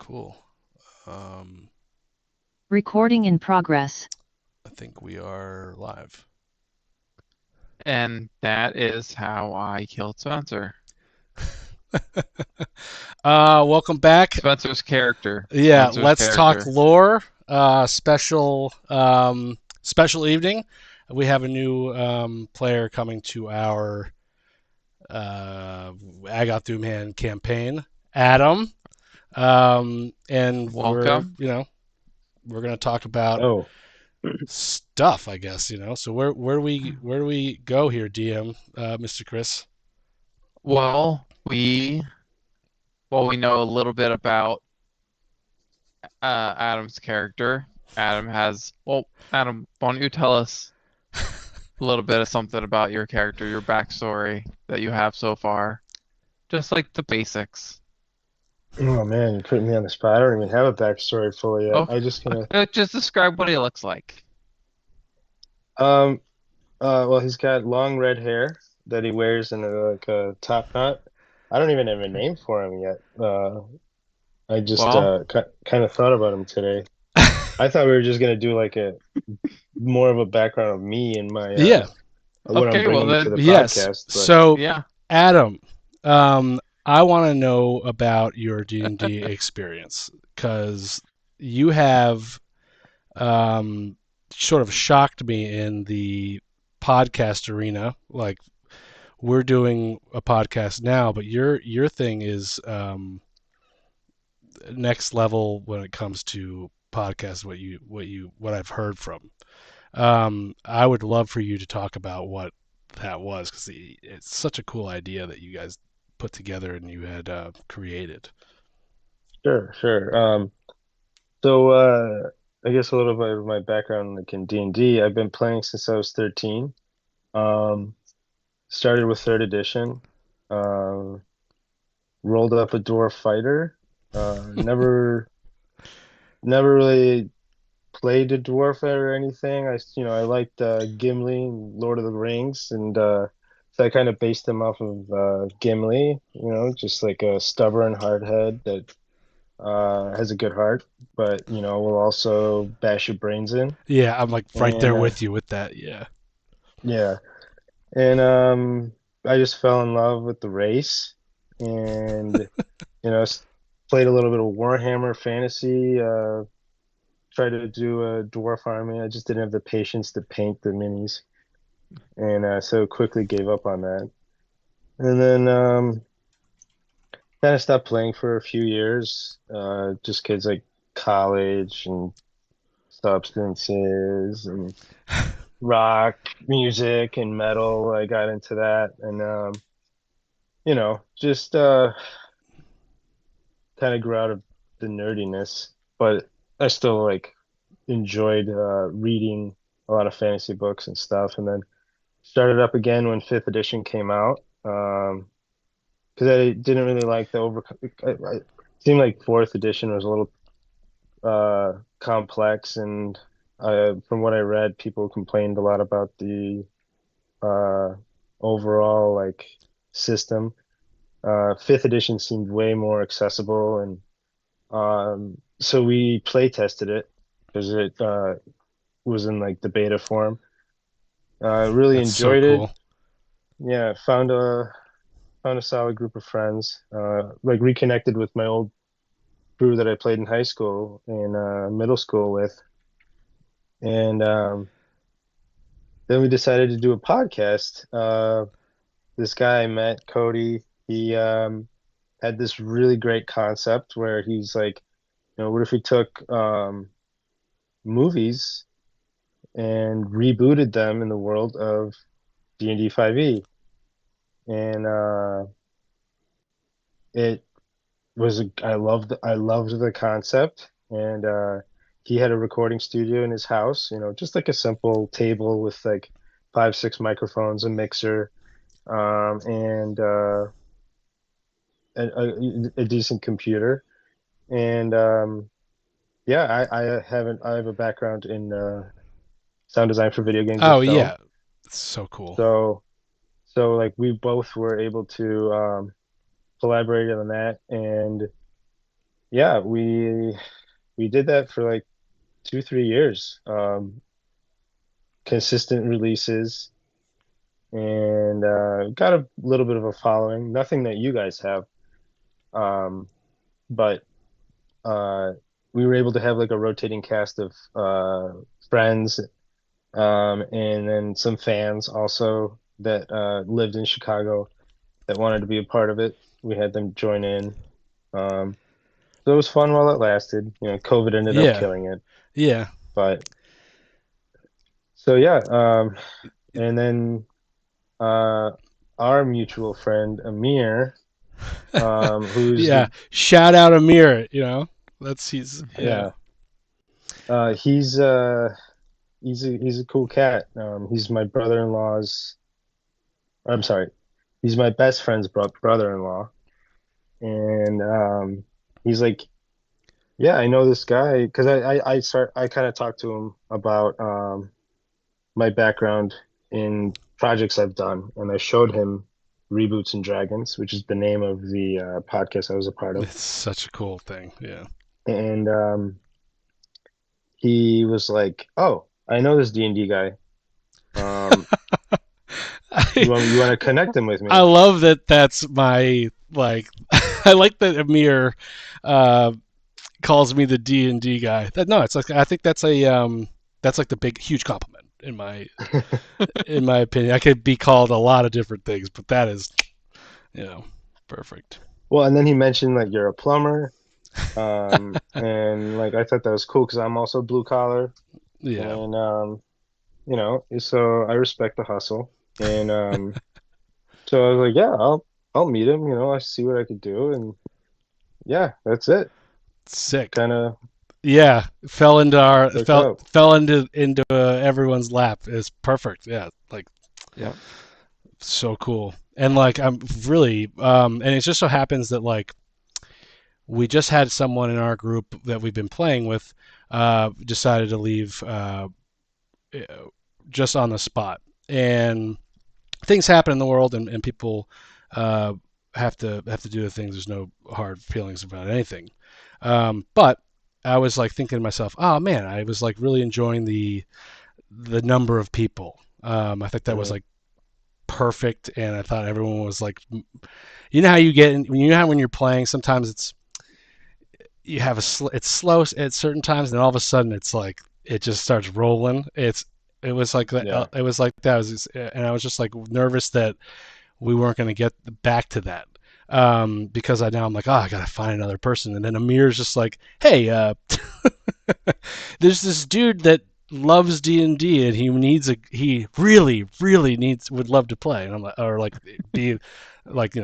Cool. Um, Recording in progress. I think we are live. And that is how I killed Spencer. Welcome back. Spencer's character. Yeah, Spencer's let's talk character. lore. Special evening. We have a new player coming to our Agoth Doomhand campaign, Adam. And Welcome. we're gonna talk about Oh, stuff, I guess. So where do we go here, DM, Mr. Chris? Well, we know a little bit about Adam's character. Adam, why don't you tell us a little bit of something about your character, your backstory that you have so far? Just like the basics. oh man, you put me on the spot. I don't even have a backstory fully yet. Oh, I just kind of just describe what he looks like. um well, he's got long red hair that he wears in a top knot. I don't even have a name for him yet. I just Well, kind of thought about him today. I thought we were just gonna do like a more of a background of me and my Yeah. what I'm okay, well bringing to then, the Yes. podcast, but So yeah. Adam, I want to know about your D&D experience because you have sort of shocked me in the podcast arena. Like we're doing a podcast now, but your thing is next level when it comes to podcasts. What I've heard from. I would love for you to talk about what that was because it's such a cool idea that you guys put together and you had created. sure. So I guess a little bit of my background like in D&D. I've been playing since I was 13. Um, Started with third edition. Um, Rolled up a dwarf fighter. Never really played a dwarf or anything. I liked Gimli, and Lord of the Rings, and so I kind of based them off of Gimli. Just like a stubborn hardhead that has a good heart, but will also bash your brains in. Yeah, I'm like right And there with you with that. Yeah. yeah, and I just fell in love with the race, and played a little bit of Warhammer Fantasy. Tried to do a dwarf army. I just didn't have the patience to paint the minis, and so quickly gave up on that. And then kind of stopped playing for a few years, just kids like college and substances and rock music and metal. I got into that, and just kind of grew out of the nerdiness, but I still like enjoyed reading a lot of fantasy books and stuff, and then started up again when fifth edition came out. Because I didn't really like the over. It seemed like fourth edition was a little complex, and from what I read, people complained a lot about the uh, overall like system. Fifth edition seemed way more accessible, and so we play tested it because it was in like the beta form. Really That's so enjoyed it. cool. Yeah, found a solid group of friends. Like reconnected with my old crew that I played in high school and middle school with, and then we decided to do a podcast. This guy I met, Cody, he had this really great concept where he's like, what if we took movies and rebooted them in the world of D&D 5e? And it I loved the concept, and he had a recording studio in his house, just like a simple table with like 5 6 microphones, a mixer, and a decent computer. And yeah, I have a background in sound design for video games and Oh film. yeah, it's so cool. So like we both were able to collaborate on that, and yeah, we did that for like 2, 3 years. Consistent releases and got a little bit of a following. Nothing that you guys have, um, but uh, we were able to have like a rotating cast of friends, and then some fans also that lived in Chicago that wanted to be a part of it. We had them join in. Um, so it was fun while it lasted. COVID ended up Yeah, killing it, yeah, but so yeah. And then uh, our mutual friend Amir, who's yeah. the Shout out Amir. That's he's yeah. yeah, he's he's a cool cat. He's my brother-in-law's. I'm sorry, he's my best friend's brother-in-law, and he's like, yeah, I know this guy because I kind of talked to him about my background in projects I've done, and I showed him Reboots and Dragons, which is the name of the podcast I was a part of, It's such a cool thing. Yeah. and he was like, "Oh, I know this D&D guy. Um, I, you want to connect him with I me?" love that. That's my like. I like that Amir uh, calls me the D&D guy. That no, it's like I think that's like the big huge compliment in my opinion. I could be called a lot of different things, but that is perfect. Well, and then he mentioned like you're a plumber, and like I thought that was cool because I'm also blue collar, Yeah. and so I respect the hustle, and so I was like, yeah, I'll meet him, I see what I could do, and yeah, that's it. Sick. Kind of Yeah, fell into our worked fell out. fell into everyone's lap. It's perfect. Yeah, like Yep. so cool. And like I'm really and it just so happens that like we just had someone in our group that we've been playing with decided to leave just on the spot. And things happen in the world, and people uh, have to do the things. There's no hard feelings about anything. But I was like thinking to myself, oh man, I was like really enjoying the number of people. I think that was Mhm. like perfect, and I thought everyone was like, how you get how when you're playing, sometimes you have it's slow at certain times, and all of a sudden it's like it just starts rolling. It was like that. Yeah. It was like that. And I was just like nervous that we weren't going to get back to that because I'm like, oh, I gotta find another person. And then Amir's just like, hey, there's this dude that loves D&D and he really really would love to play. And I'm like, or like be like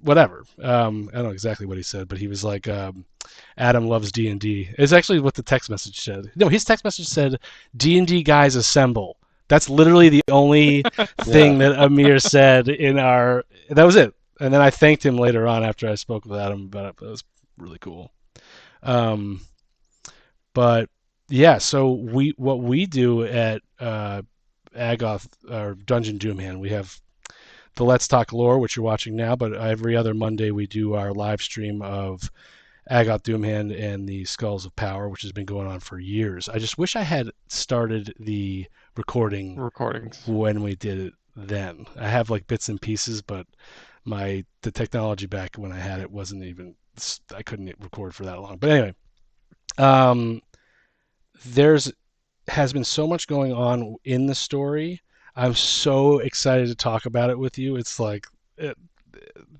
whatever. I don't know exactly what he said, but he was like, Adam loves D&D. It's actually what the text message said. No, his text message said, D&D guys assemble. That's literally the only Yeah. thing that Amir said in our. That was it. And then I thanked him later on after I spoke with Adam about it. That was really cool. Um, but yeah, so what we do at Agoth or Dungeon Doomhand, we have the Let's Talk Lore, which you're watching now, but every other Monday we do our live stream of Agoth Doomhand and the Skulls of Power, which has been going on for years. I just wish I had started the recording Recordings. when we did it then. I have like bits and pieces, but the technology back when I had it wasn't even I couldn't record for that long. But anyway, um, there's has been so much going on in the story. I'm so excited to talk about it with you. It's like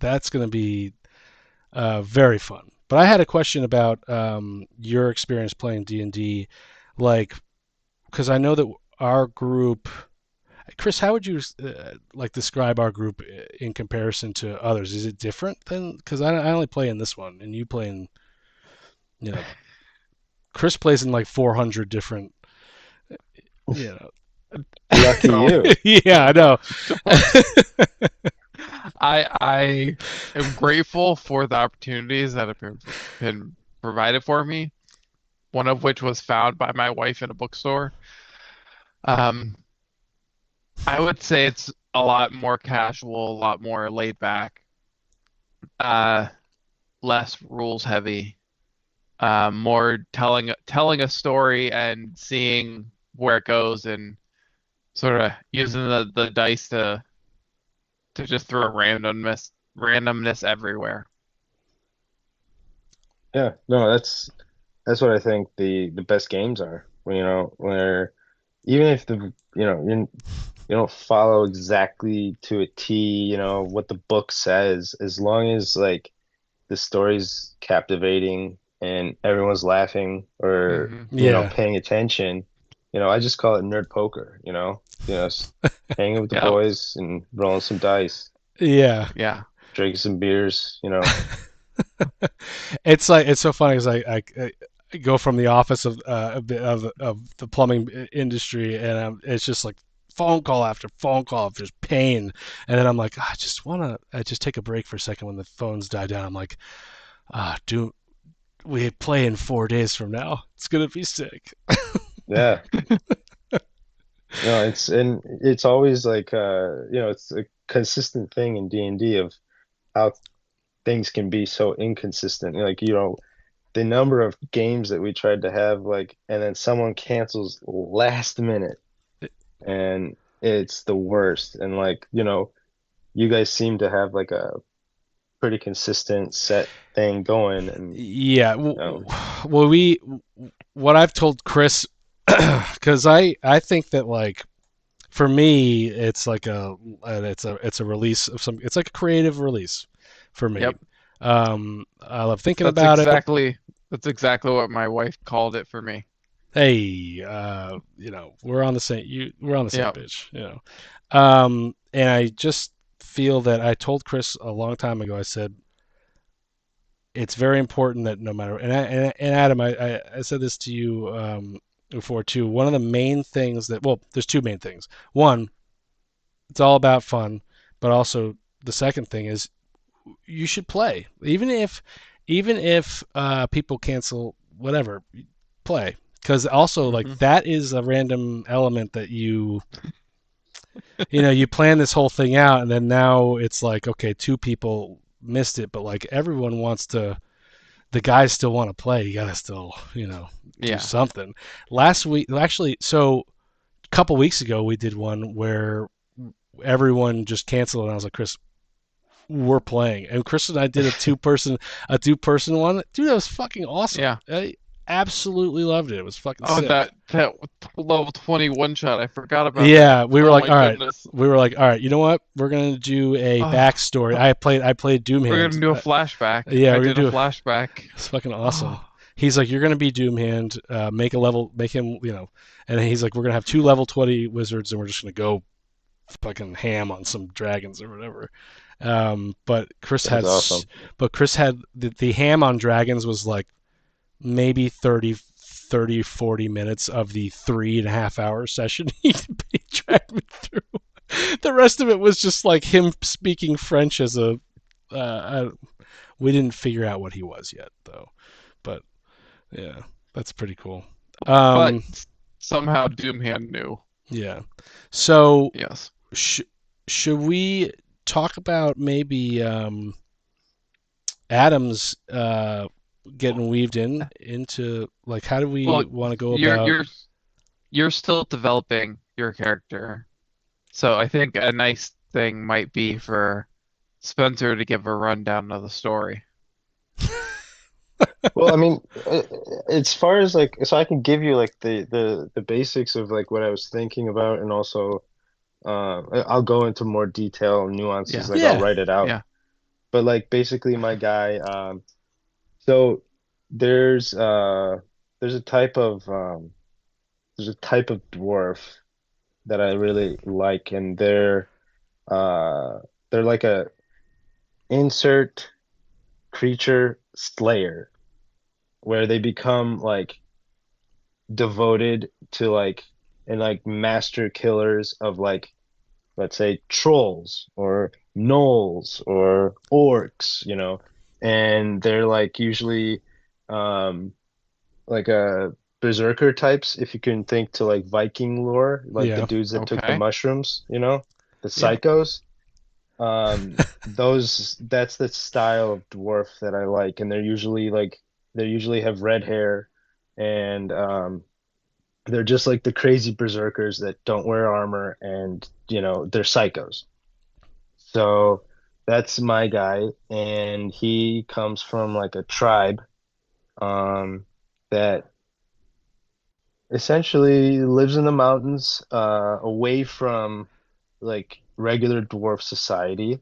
that's going to be very fun. But I had a question about your experience playing D&D, like because I know that our group. Chris, how would you like describe our group in comparison to others? Is it different than because I only play in this one and you play in you know Chris plays in like 400 different you know Lucky No, you. yeah I know I am grateful for the opportunities that have been provided for me. One of which was found by my wife in a bookstore. Um, I would say it's a lot more casual, a lot more laid back. Uh, less rules heavy, more telling a story and seeing where it goes and sort of using the dice to just throw randomness everywhere. Yeah, no, that's what I think the best games are. Where even if you don't follow exactly to a T, what the book says, as long as like the story's captivating and everyone's laughing or Hmm. Yeah. paying attention, I just call it nerd poker, hanging with the Yeah, boys and rolling some dice, Yeah. yeah, drinking some beers. It's like it's so funny because I go from the office of the plumbing industry, and it's just like phone call after phone call of just pain, and then I'm like, I just take a break for a second when the phones die down. I'm like, do we play in 4 days from now? It's gonna be sick. Yeah. No, it's always like it's a consistent thing in D&D of how things can be so inconsistent. Like, the number of games that we tried to have, like, and then someone cancels last minute, and it's the worst. And like, you guys seem to have like a pretty consistent set thing going, and Yeah. um, Well, what I've told Chris, because I think that like for me, it's like it's a release of some. It's like a creative release for me. yep. I love thinking That's about it. exactly that's exactly what my wife called it for me. Hey, we're on the same Yep. page. And I just feel that I told Chris a long time ago. I said it's very important that no matter and Adam, I said this to you before too. One of the main things there's two main things. One, it's all about fun, but also the second thing is you should play, even if people cancel whatever, play because also like Hmm. that is a random element that you plan this whole thing out and then now it's like okay, two people missed it, but like everyone wants to. The guys still want to play. You gotta still do Yeah. something. Last week, actually, so a couple weeks ago we did one where everyone just canceled and I was like, Chris, we're playing. And Chris and I did a two person one. Dude, that was fucking awesome. Yeah. I absolutely loved it. It was fucking Oh, sick. that level 21 shot. I forgot about that. Yeah, we were Oh like, my all right. goodness. We were like, all right, you know what? We're gonna do a Oh, backstory. I played we're Doomhand. gonna do a flashback. Yeah, I we're gonna did a do flashback. it's fucking awesome. Oh, He's like, you're gonna be Doomhand. Make him, and then he's like, we're gonna have two level 20 wizards, and we're just gonna go fucking ham on some dragons or whatever. But Chris that's had, awesome. but Chris had the ham on dragons was like maybe 40 minutes of the 3.5 hour session he dragged me through. The rest of it was just like him speaking French as a. We didn't figure out what he was yet though, but yeah, that's pretty cool. but Um, somehow Doomhand knew. yeah. So Yes. sh- should we talk about maybe Adams getting weaved into like how do we Well, want to go you're about? you're you're still developing your character, so I think a nice thing might be for Spencer to give a rundown of the story. Well, I mean, as far as like, so I can give you like the basics of like what I was thinking about, and also I'll go into more detail and nuances, Yeah. like I'll Yeah, write it out. Yeah. But like basically my guy, so there's uh there's a type of dwarf that I really like, and they're like a insert creature slayer, where they become like devoted to like and like master killers of like, let's say, trolls or gnolls or orcs, and they're like usually um like a berserker types, if you can think to like Viking lore, like the yeah, dudes that took the Okay. mushrooms, the yeah. psychos. That's the style of dwarf that I like, and they usually have red hair, and they're just like the crazy berserkers that don't wear armor, and they're psychos. So that's my guy, and he comes from like a tribe um that essentially lives in the mountains, away from like regular dwarf society.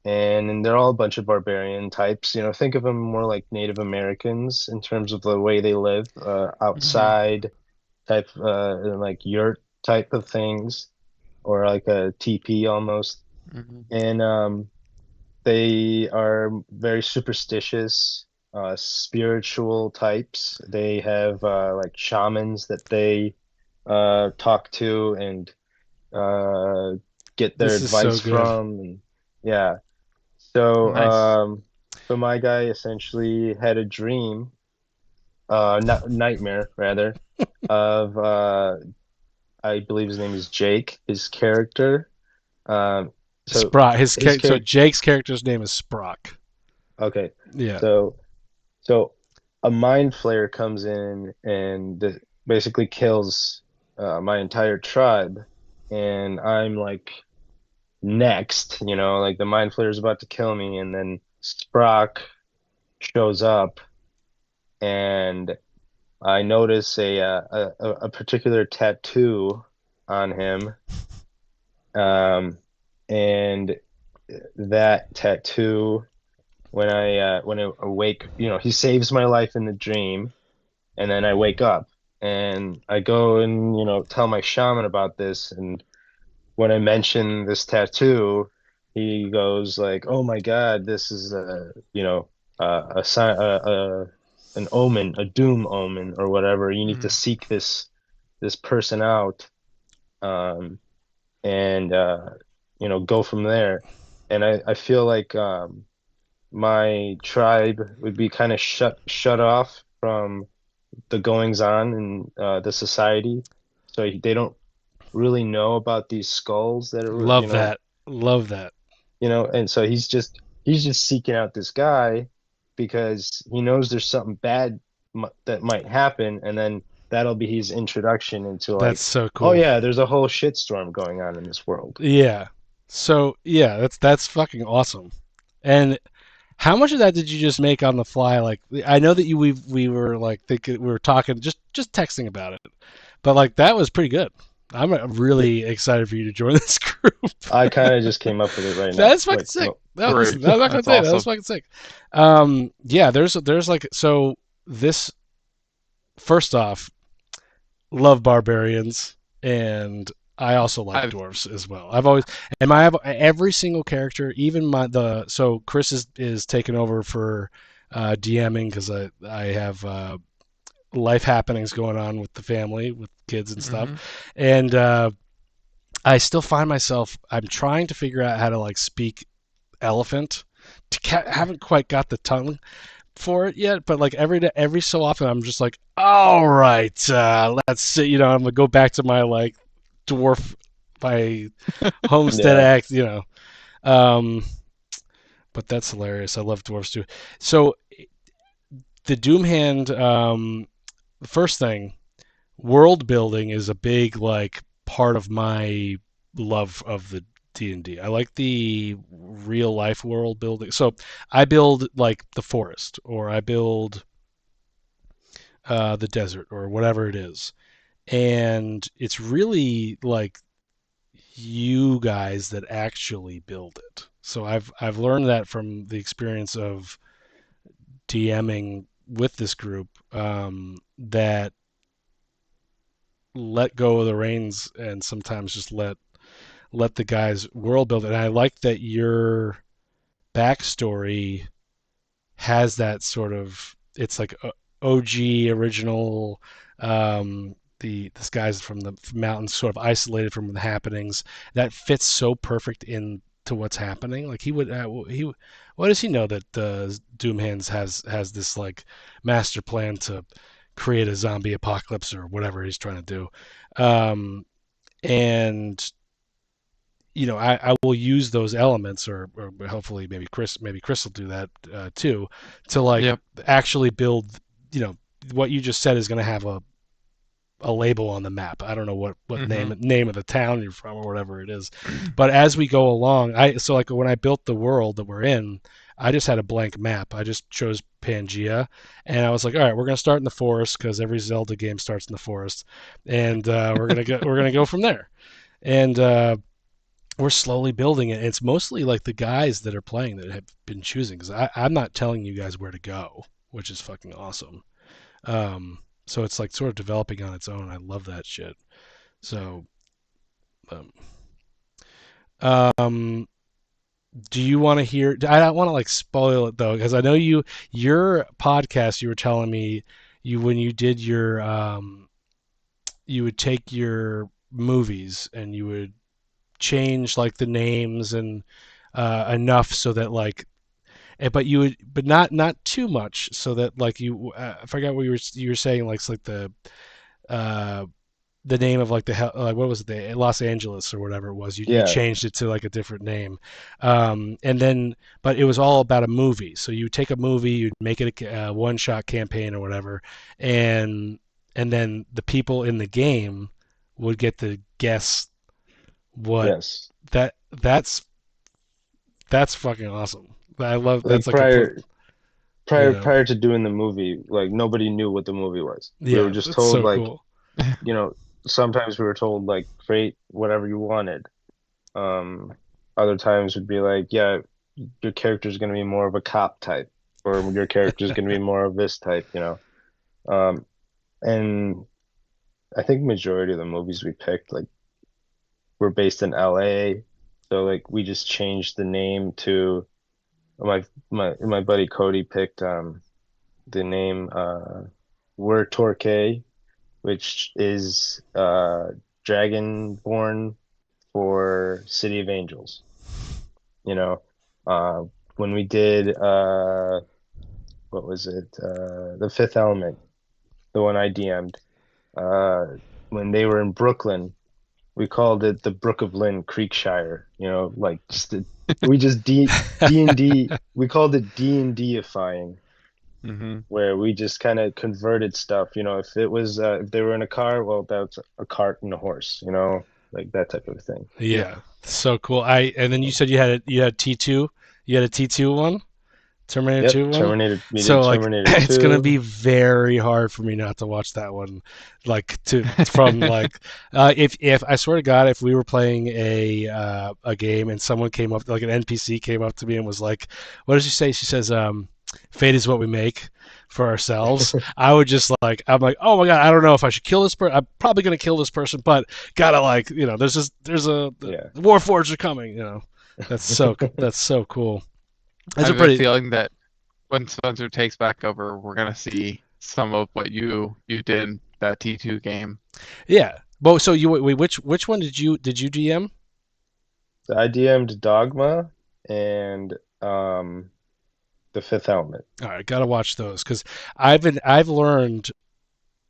And they're all a bunch of barbarian types. Think of them more like Native Americans in terms of the way they live, Hmm. outside type, like yurt type of things, or like a teepee almost. Hmm. And they are very superstitious, spiritual types. They have like shamans that they talk to and uh, get their This is so advice good. from. And yeah. So, Nice. so my guy essentially had a dream, nightmare rather, of I believe his name is Jake, his character. Um, so Sprock. his So character. Jake's character's name is Sprock. Okay, Yeah. so so a mind flayer comes in and basically kills my entire tribe, and I'm like next, like the mind flayer is about to kill me, and then Sprock shows up, and I notice a particular tattoo on him, um, and that tattoo, when I awake, he saves my life in the dream, and then I wake up and I go and tell my shaman about this, and when I mention this tattoo, he goes like, "Oh my God, this is a sign, an omen, a doom omen, or whatever. You need to Mm. seek this person out, um, and go from there." And I feel like my tribe would be kind of shut off from the goings on in the society, so they don't really know about these skulls that are, Love that. Love that. and so he's just seeking out this guy because he knows there's something bad that might happen, and then that'll be his introduction into That's like, so oh cool. yeah, there's a whole shitstorm going on in this world. Yeah. So yeah, that's fucking awesome. And how much of that did you just make on the fly? Like, I know that we were like thinking, we were talking, just texting about it, but like that was pretty good. I'm Th- really excited for you to join this group. I kind of just came up with it right now. That's fucking Wait, sick. no. No, Great. listen, I'm not gonna That's say that. That's awesome. fucking sick. Yeah, there's like, so this, first off, love barbarians, and I also like I've dwarves as well. I've always, and I have every single character, even so Chris is taking over for DMing because I have life happenings going on with the family, with kids and stuff, hmm and I still find myself, I'm trying to figure out how to like speak elephant. Haven't quite got the tongue for it yet, but like every day, every so often, I'm just like, all right, let's see. I'm gonna go back to my like dwarf, my homestead Yeah. act. Um, but that's hilarious. I love dwarfs too. So the Doom Hand, the first thing, world building is a big like part of my love of the D&D. I like the real life world building. So I build like the forest, or I build the desert, or whatever it is. And it's really like you guys that actually build it. So I've learned that from the experience of DMing with this group, that let go of the reins and sometimes just let the guys world build it. And I like that your backstory has that sort of, it's like OG original. This guy's from the mountains, sort of isolated from the happenings. That fits so perfect into what's happening. Like what does he know that Doomhands has this like master plan to create a zombie apocalypse or whatever he's trying to do, and I will use those elements, or hopefully maybe Chris will do that too, to like Yep. actually build. What you just said is going to have a label on the map. I don't know what name of the town you're from or whatever it is, but as we go along, so like when I built the world that we're in, I just had a blank map. I just chose Pangea, and I was like, all right, we're gonna start in the forest because every Zelda game starts in the forest, and we're gonna go from there, and we're slowly building it. It's mostly like the guys that are playing that have been choosing, because I'm not telling you guys where to go, which is fucking awesome. So it's like sort of developing on its own. I love that shit. So, um, do you want to hear? I don't want to like spoil it though, because I know your podcast. You were telling me when you did your you would take your movies and you would change like the names and enough so that like but you would, but not too much, so that like I forgot what you were saying, like it's like uh the name of like like what was it, the Los Angeles or whatever it was, you Yeah. changed it to like a different name, and then but it was all about a movie, so you take a movie, you'd make it a one shot campaign or whatever, and then the people in the game would get to guess what Yes. that's fucking awesome. I love Like that's like a, prior to doing the movie, like nobody knew what the movie was. We yeah, were just that's told so like, cool. sometimes we were told like create whatever you wanted. Other times would be like, yeah, your character's gonna be more of a cop type, or your character's gonna be more of this type. And I think majority of the movies we picked like were based in LA. So like we just changed the name to my buddy Cody picked the name Wur Torquay, which is Dragonborn for City of Angels. You know, uh, when we did what was it? The Fifth Element, the one I DM'd. When they were in Brooklyn, we called it the Brook of Lynn Creekshire. Like we just D&D. We called it D&Difying, where we just kind of converted stuff. If it was if they were in a car, well, that's a cart and a horse. Like that type of thing. Yeah, so cool. And then you said you had T2. You had a T2 one, Terminator Yep, 2 one. Terminator. We So did like Terminator it's gonna 2. be very hard for me not to watch that one, like from like if I swear to God, if we were playing a game and someone came up, like an NPC came up to me and was like, what does she say? She says, fate is what we make for ourselves. I'm like, oh my God, I don't know if I should kill this person. I'm probably gonna kill this person, but gotta like, there's a Yeah. the Warforged are coming. That's so cool. I That's a have a pretty feeling that when Spencer takes back over, we're gonna see some of what you did in that T2 game. yeah. Well, so which one did you DM? So I DM'd Dogma and the Fifth Element. All right, gotta watch those because I've learned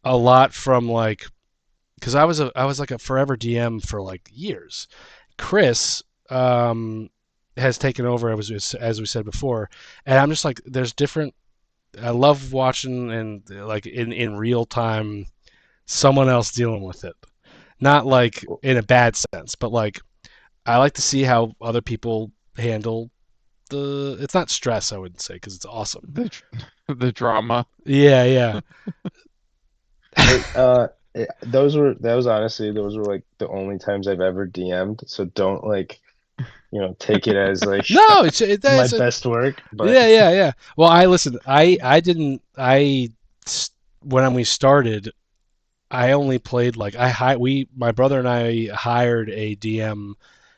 a lot from like, because I was like a forever DM for like years. Chris has taken over as we said before, and I'm just like, there's different. I love watching and like in real time someone else dealing with it, not like in a bad sense, but like I like to see how other people handle it's not stress, I wouldn't say, because it's awesome. The drama. Yeah. Those were like the only times I've ever DM'd. So don't like, take it as like No, my best work. But yeah. Well, I didn't. When we started, I only played like my brother and I hired a DM.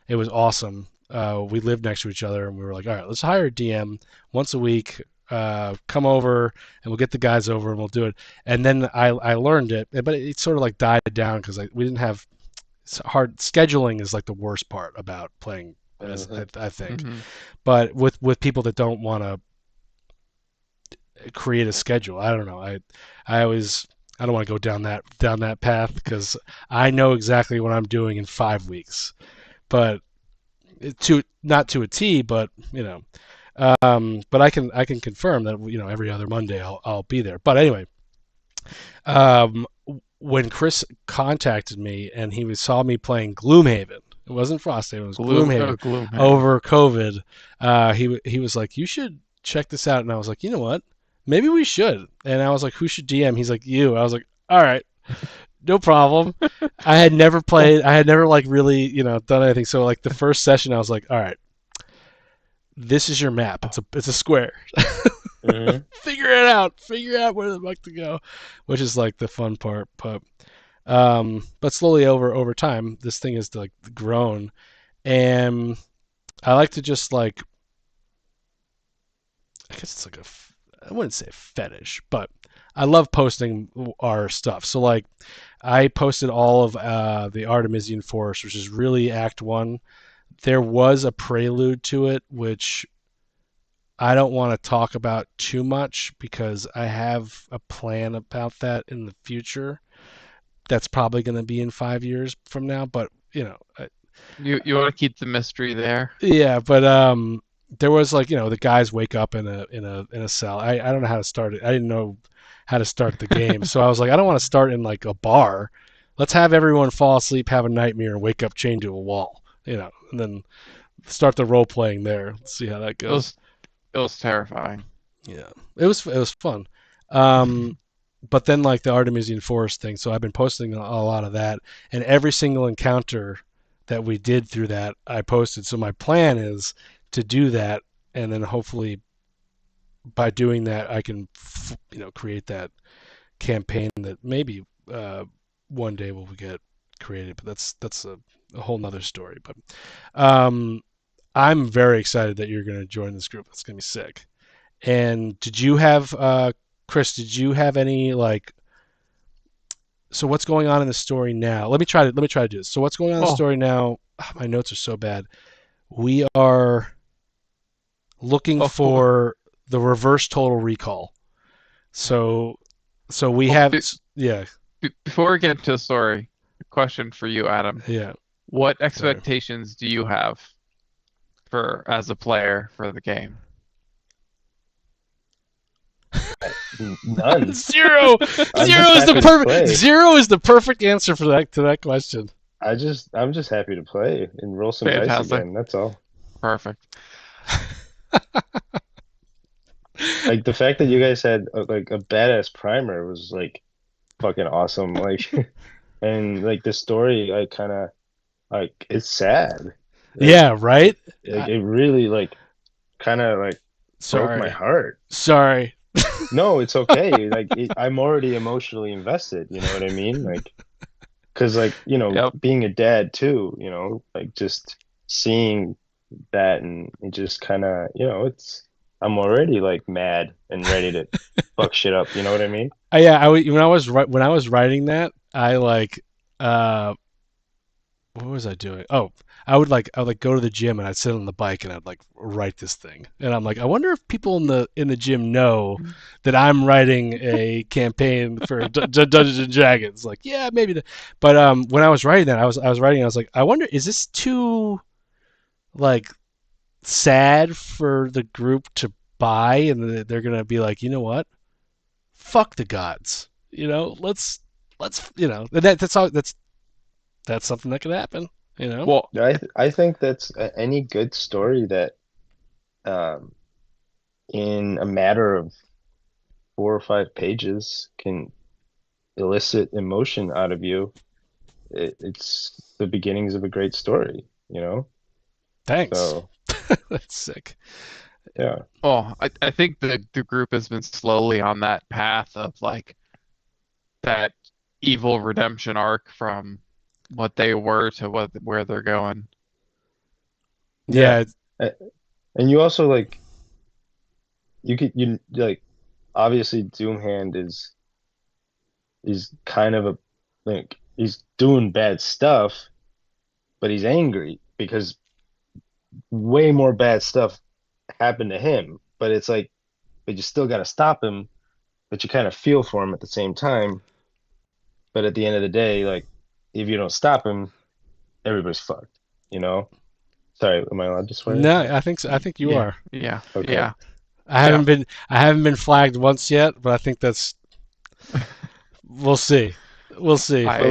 It was awesome. We lived next to each other, and we were like, all right, let's hire a DM once a week. Come over, and we'll get the guys over, and we'll do it. And then I learned it, but it sort of like died down because we didn't have. It's hard. Scheduling is like the worst part about playing, I think. But with people that don't want to create a schedule, I don't know. I don't want to go down that path because I know exactly what I'm doing in 5 weeks. But to not to a T, but but I can confirm that every other Monday I'll be there. But anyway, um, when Chris contacted me and he saw me playing Gloomhaven, it wasn't Frosthaven, it was Gloomhaven Gloomhaven. over COVID. He was like, you should check this out, and I was like, you know what? Maybe we should. And I was like, who should DM? He's like, you. I was like, all right. No problem. I had never played. I had never like really, done anything. So like the first session, I was like, all right, this is your map. It's a square. Mhm. Figure it out. Figure out where the fuck to go, which is like the fun part. But slowly over time, this thing has like grown, and I like to just like, I guess it's like I wouldn't say a fetish, but I love posting our stuff. So like, I posted all of the Artemisian Forest, which is really Act 1. There was a prelude to it, which I don't want to talk about too much because I have a plan about that in the future. That's probably going to be in 5 years from now, but You want to keep the mystery there? yeah, but there was like the guys wake up in a cell. I don't know how to start it. I didn't know how to start the game, so I was like, I don't want to start in like a bar. Let's have everyone fall asleep, have a nightmare, and wake up chained to a wall. And then start the role playing there. Let's see how that It goes. was terrifying. Yeah, it was fun. But then like the Artemisian Forest thing, so I've been posting a lot of that, and every single encounter that we did through that I posted. So my plan is to do that, and then hopefully by doing that I can create that campaign that maybe one day will get created. But that's a whole nother story. But I'm very excited that you're going to join this group. It's going to be sick. And did you have Chris? Did you have any like? So what's going on in the story now? Let me try to do this. So what's going on in the story now? My notes are so bad. We are looking for the reverse Total Recall. So we have yeah. Before we get into the story, a question for you, Adam. Yeah. What expectations do you have as a player for the game? None. Zero. I'm Zero just is the happy to perfect. play. Zero is the perfect answer for that question. I'm just happy to play and roll some dice Fantastic. again. That's all. Perfect. Like the fact that you guys had like a badass primer was like fucking awesome. Like, and like the story, I kind of like it's sad. Like, Yeah. Right. Like it really like kind of like broke my Sorry. heart. Sorry. No, it's okay. Like I'm already emotionally invested. You know what I mean? Like, because like Yep. being a dad too. Like just seeing that and it just kind of it's I'm already like mad and ready to fuck shit up. You know what I mean? Yeah. When I was writing that, I like what was I doing? Oh, I would go to the gym and I'd sit on the bike and I'd like write this thing. And I'm like, I wonder if people in the gym know that I'm writing a campaign for Dungeons and Dragons. Like, yeah, maybe. But when I was writing that, I was writing. I was like, I wonder, is this too like sad for the group to buy, and they're gonna be like, you know what? Fuck the gods. Let's that's something that could happen. Well, I think that's any good story that um in a matter of 4 or 5 pages can elicit emotion out of you. It's the beginnings of a great story, you know? Thanks. So That's sick. yeah. I think the group has been slowly on that path of like that evil redemption arc from what they were to where they're going. Yeah. And you also like you like obviously Doomhand is kind of a like he's doing bad stuff, but he's angry because way more bad stuff happened to him. But it's like, but you still got to stop him, but you kind of feel for him at the same time. But at the end of the day, like if you don't stop him, everybody's fucked, you know? Sorry, am I allowed to swear? No, I think so. I think you Yeah. are. Yeah. Okay. Yeah. I haven't been flagged once yet, but I think that's. We'll see. We'll see. I- But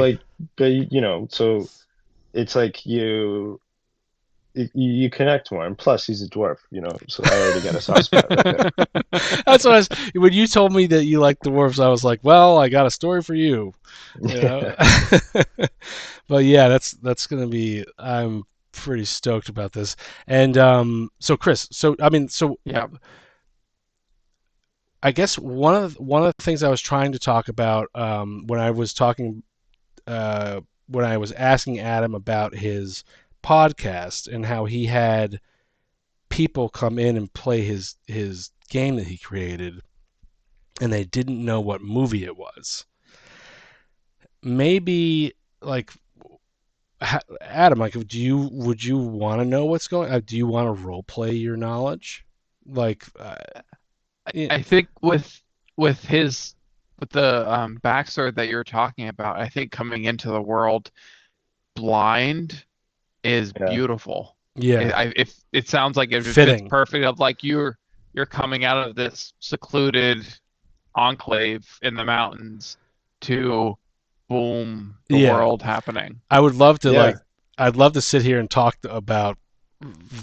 like, so it's like you connect more, and plus he's a dwarf, so I already got a soft spot right there. That's what I was. When you told me that you like dwarves, I was like, well, I got a story for you. You know? But yeah, that's gonna be. I'm pretty stoked about this. And so Chris, yeah. I guess one of the things I was trying to talk about when I was talking when I was asking Adam about his podcast and how he had people come in and play his game that he created, and they didn't know what movie it was. Maybe like Adam, like, would you want to know what's going? Do you want to role play your knowledge? Like, I think with his with the backstory that you're talking about, I think coming into the world blind is Yeah. beautiful. yeah, If it sounds like it fits fitting. perfect of like you're coming out of this secluded enclave in the mountains to boom, the Yeah. world happening. I would love to Yeah. I'd love to sit here and talk about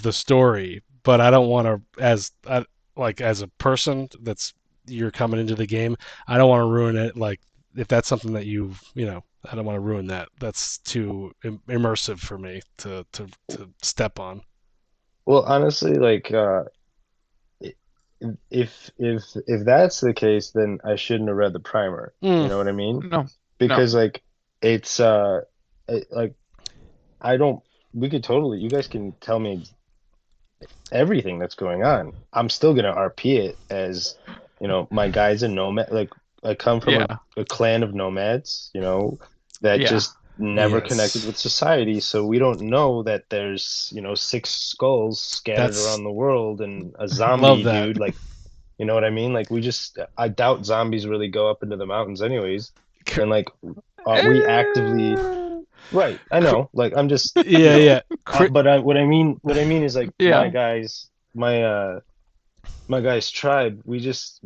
the story, but I don't want to as a person that's you're coming into the game. I don't want to ruin it. Like if that's something that I don't want to ruin that. That's too immersive for me to step on. Well, honestly, like i- if that's the case, then I shouldn't have read the primer. You Mm, know what I mean? No, Because like it's like I don't. We could totally. You guys can tell me everything that's going on. I'm still gonna RP it as, my guy's a nomad. Like I come from yeah, a clan of nomads, that yeah, just never yes. connected with society. So we don't know that there's, six skulls scattered That's around the world and a love zombie that. dude. Like, you know what I mean? Like I doubt zombies really go up into the mountains anyways. And like, we actively. Right, I know. Like I'm just, Yeah. but what I mean is like yeah, my guys tribe. We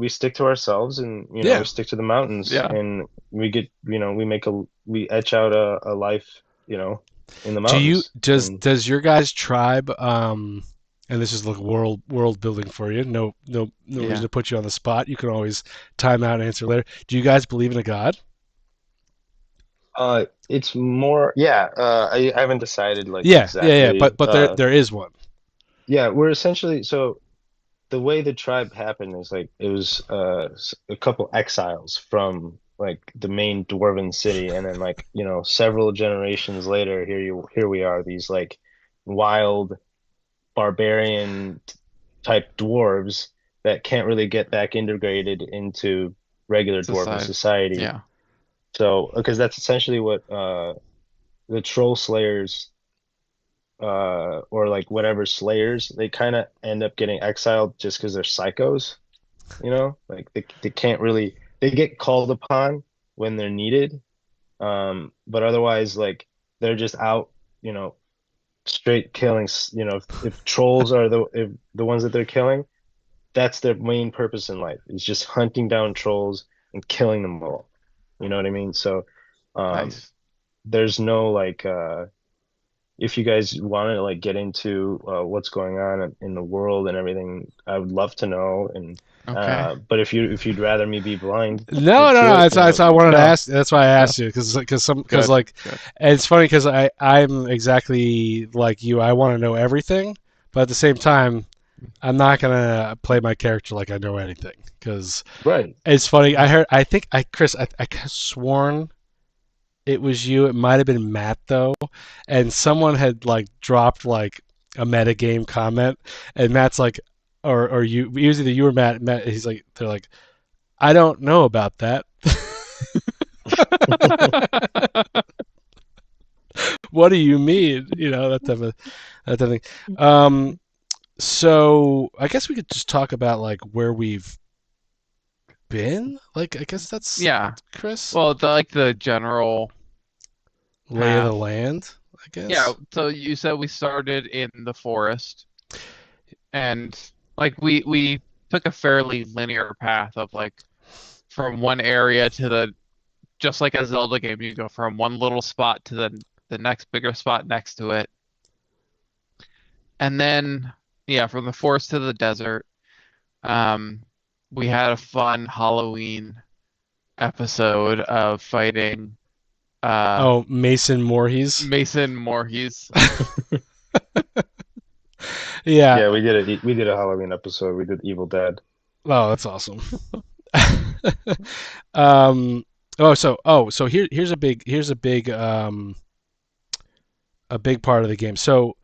stick to ourselves, and Yeah. we stick to the mountains, yeah. and we etch out a life, in the Do you mountains. And does your guys' tribe and this is like world building for you. No Yeah. reason to put you on the spot. You can always time out and answer later. Do you guys believe in a god? it's more, yeah. I haven't decided like Yeah. exactly. But there is one. Yeah, we're essentially so. The way the tribe happened is like it was a couple exiles from like the main dwarven city, and then like several generations later, here we are, these like wild barbarian type dwarves that can't really get back integrated into regular dwarven Society. society. Yeah. So because that's essentially what the troll slayers or like whatever slayers, they kind of end up getting exiled just because they're psychos, like they can't really, they get called upon when they're needed, but otherwise like they're just out, straight killing. If trolls are the ones that they're killing, that's their main purpose in life, is just hunting down trolls and killing them all. You know what I mean? So Nice. there's no like if you guys want to like get into what's going on in the world and everything, I would love to know. And Okay. but if you'd rather me be blind No. to it, That's why I wanted to No. ask. That's why I asked you because Good. like, Good. and it's funny because I'm exactly like you. I want to know everything, but at the same time, I'm not gonna play my character like I know anything because right. it's funny. Chris, I could have sworn it was you. It might have been Matt though, and someone had like dropped like a metagame comment, and Matt's like, or you, it was either you or Matt. Matt, he's like, they're like, I don't know about that. What do you mean? That type of thing. So I guess we could just talk about like where we've been. Like I guess that's Yeah. Chris. Well, the general Lay of the path. land, I guess. Yeah, so you said we started in the forest, and like we took a fairly linear path of like from one area to the just like a Zelda game, you go from one little spot to the next bigger spot next to it. And then yeah, from the forest to the desert. Um we had a fun Halloween episode of fighting Oh, Mason Voorhees. Mason Voorhees. Yeah. Yeah, we did a Halloween episode. We did Evil Dead. Oh, that's awesome. um. So here's a big part of the game. So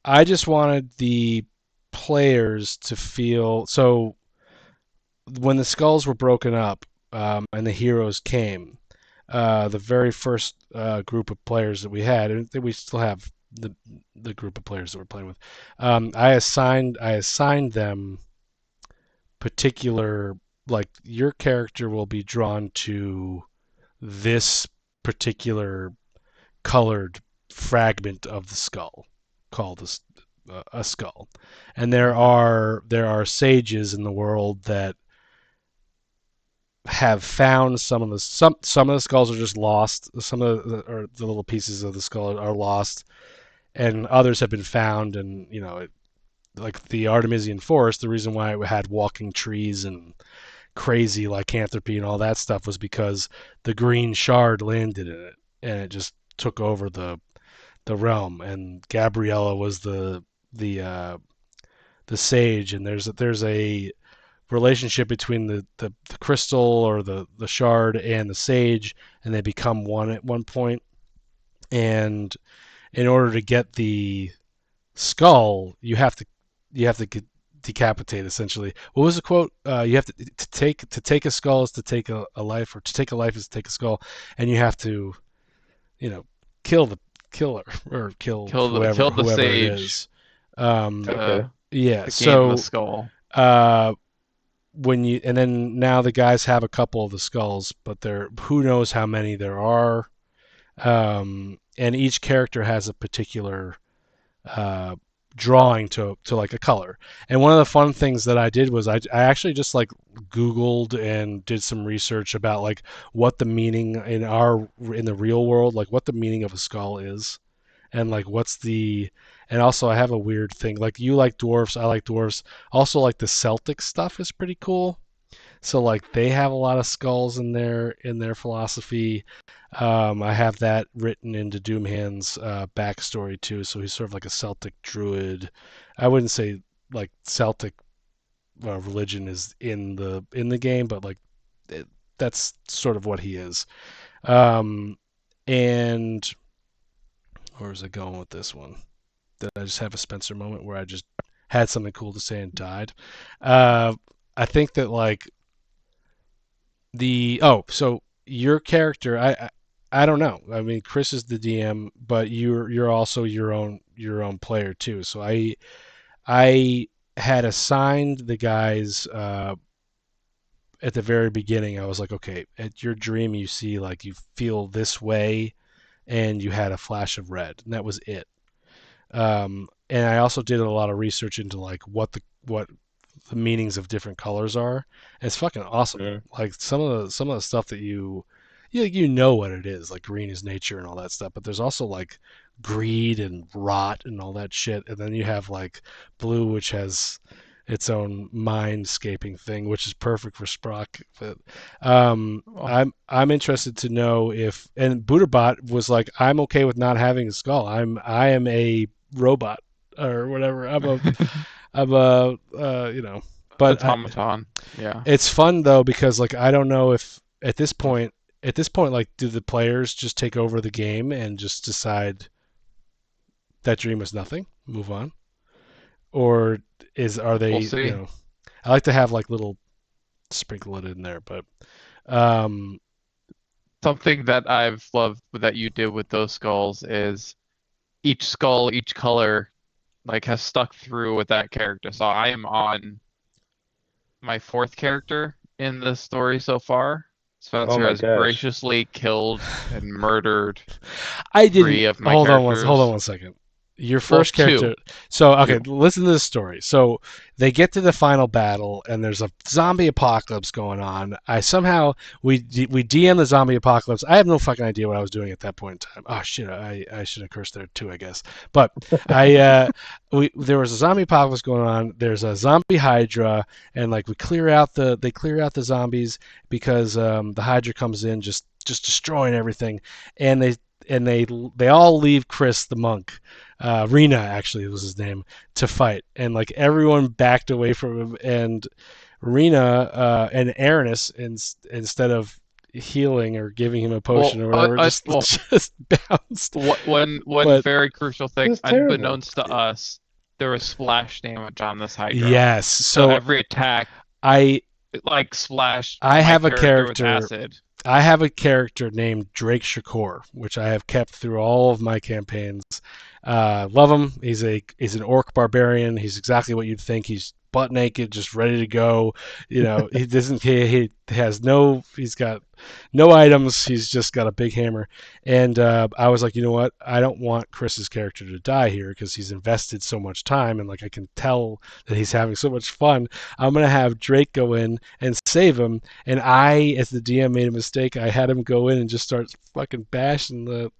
I just wanted the players to feel so when the skulls were broken up and the heroes came, the very first group of players that we had, and we still have the group of players that we're playing with. I assigned them particular, like your character will be drawn to this particular colored fragment of the skull called a skull, and there are sages in the world that have found some of the skulls are just lost. Some of the little pieces of the skull are lost, and others have been found. And like the Artemisian forest, the reason why it had walking trees and crazy lycanthropy and all that stuff was because the green shard landed in it, and it just took over the realm. And Gabriella was the sage, and there's a relationship between the crystal or the shard and the sage, and they become one at one point. And in order to get the skull, you have to decapitate essentially. What was the quote? You have to take a skull is to take a life, or to take a life is to take a skull, and you have to you know kill the killer or kill Kill the whoever it sage is. Um, Okay. yeah. to gain the So skull. uh, and then now the guys have a couple of the skulls, but who knows how many there are. And each character has a particular uh, drawing to like a color. And one of the fun things that I did was I actually just like Googled and did some research about like what the meaning in the real world, like what the meaning of a skull is, and like and also I have a weird thing, like you like dwarfs, I like dwarfs. Also, like the Celtic stuff is pretty cool. So like they have a lot of skulls in their philosophy. I have that written into Doomhand's backstory too. So he's sort of like a Celtic druid. I wouldn't say like Celtic religion is in the game, but like that's sort of what he is. Um, and where is it going with this one? Did I just have a Spencer moment where I just had something cool to say and died? Uh, I think that like so your character, I don't know. I mean, Chris is the DM, but you're also your own player too. So I had assigned the guys at the very beginning. I was like, okay, at your dream you see like you feel this way, and you had a flash of red, and that was it. And I also did a lot of research into like what the meanings of different colors are. And it's fucking awesome. Yeah. Like some of the stuff that you know what it is. Like green is nature and all that stuff, but there's also like greed and rot and all that shit. And then you have like blue, which has its own mindscaping thing, which is perfect for Sprock. But Well, I'm interested to know if, and Buddhabot was like, I'm okay with not having a skull. I am a robot or whatever. I'm a but automaton. Yeah. it's fun though because like I don't know if at this point like do the players just take over the game and just decide that dream was nothing, move on, or are they We'll see. I like to have like little sprinkle it in there, but um Something that I've loved that you did with those skulls is each skull, each color, like has stuck through with that character. So I am on my fourth character in the story so far. Spencer my has gosh. graciously killed and murdered I 3 didn't. of my Hold on characters. one second. Your Well, first character. 2. So okay, 2. listen to this story. So they get to the final battle, and there's a zombie apocalypse going on. I somehow we DM the zombie apocalypse. I have no fucking idea what I was doing at that point in time. Oh shit, I should have cursed there too, I guess. But we there was a zombie apocalypse going on. There's a zombie Hydra, and like they clear out the zombies because the Hydra comes in just destroying everything, and they all leave Chris the monk. Rena actually was his name, to fight, and like everyone backed away from him, and Rena and Aranis, instead of healing or giving him a potion or whatever, just bounced. One But very crucial thing, That's terrible. unbeknownst to us, there was splash damage on this Hydra. yes, So so every attack, I it, like, splashed I my have a with character. acid. I have a character named Drake Shakur, which I have kept through all of my campaigns. Love him. He's an orc barbarian. He's exactly what you'd think. He's butt naked, just ready to go. You know, he has no. He's got no items. He's just got a big hammer. And I was like, you know what? I don't want Chris's character to die here because he's invested so much time, and like I can tell that he's having so much fun. I'm gonna have Drake go in and save him. And I, as the DM, made a mistake. I had him go in and just start fucking bashing the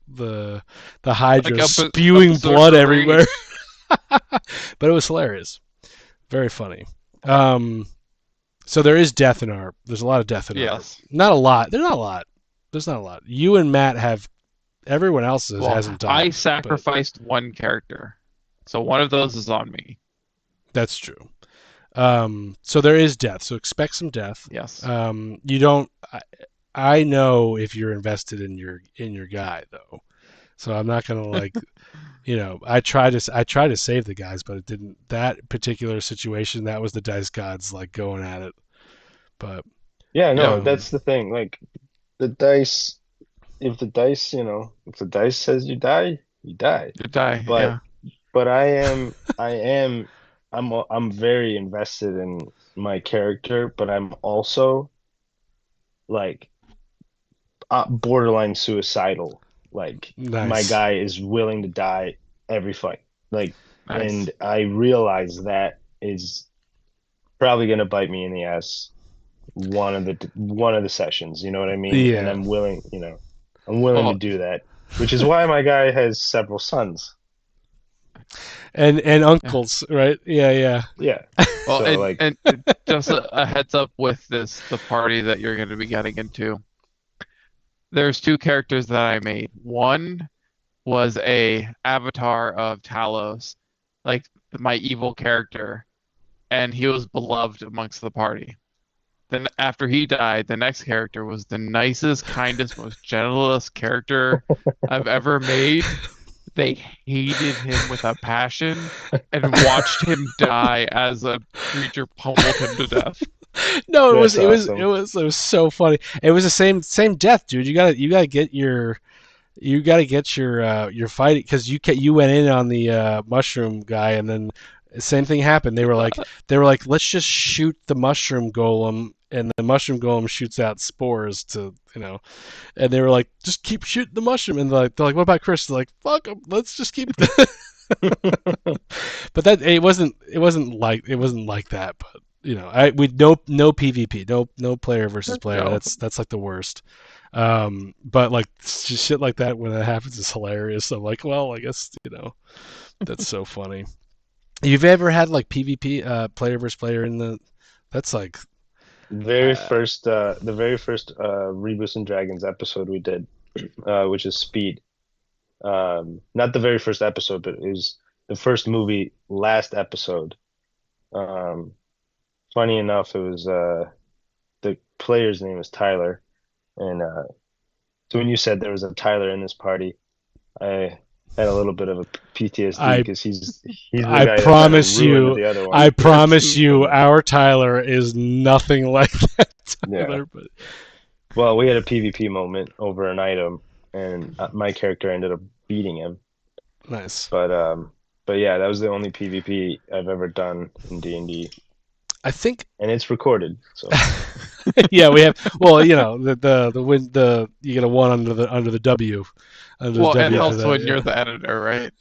Hydra, Like spewing episode blood 3. everywhere. But it was hilarious, very funny. So there is death in our. There's a lot of death in our. Yes. Not a lot. There's not a lot. There's not a lot. You and Matt have. Everyone else Well, hasn't died. I sacrificed one character, so one of those is on me. That's true. So there is death. So expect some death. Yes. You don't. I know if you're invested in your guy though, so I'm not gonna like. You know, I try to save the guys, but it didn't. That particular situation, that was the dice gods like going at it. But Yeah, no, Yeah. that's the thing. Like the dice, if the dice, if the dice says you die, you die. You die. But Yeah. but I'm very invested in my character, but I'm also like borderline suicidal. Like my nice. guy is willing to die every fight. Like, Nice. and I realize that is probably gonna bite me in the ass one of the sessions. You know what I mean? Yeah. And I'm willing Well- to do that, which is why my guy has several sons. And uncles, right? Yeah. Yeah. Well, So, like- and just a heads up with the party that you're going to be getting into. There's 2 characters that I made. One was a avatar of Talos, like my evil character, and he was beloved amongst the party. Then after he died, the next character was the nicest, kindest, most gentlest character I've ever made. They hated him with a passion and watched him die as a creature pummeled him to death. No, it was That's awesome. it was so funny. It was the same death, dude. You gotta get your fight because you went in on the mushroom guy, and then same thing happened. They were like let's just shoot the mushroom golem, and the mushroom golem shoots out spores to and they were like just keep shooting the mushroom, and they're like what about Chris? They're like fuck him, let's just keep. But that it wasn't like that, but. We no PvP, no player versus player. No. That's like the worst. But like just shit like that when it happens is hilarious. I'm like, well, I guess that's so funny. You've ever had like PvP, player versus player in the? That's like the very first Rebus and Dragons episode we did, which is Speed. Not the very first episode, but it was the first movie, last episode. Funny enough, it was the player's name was Tyler, and so when you said there was a Tyler in this party, I had a little bit of a PTSD because he's the guy that promise kinda ruined you, the other one. I promise you, our Tyler is nothing like that Tyler. Yeah. But Well, we had a PvP moment over an item, and my character ended up beating him. nice. But yeah, that was the only PvP I've ever done in D&D. I think and it's recorded. So yeah, we have. Well, you know, the you get a one under the W, under the Well, it W for helps that. when you're the editor, right?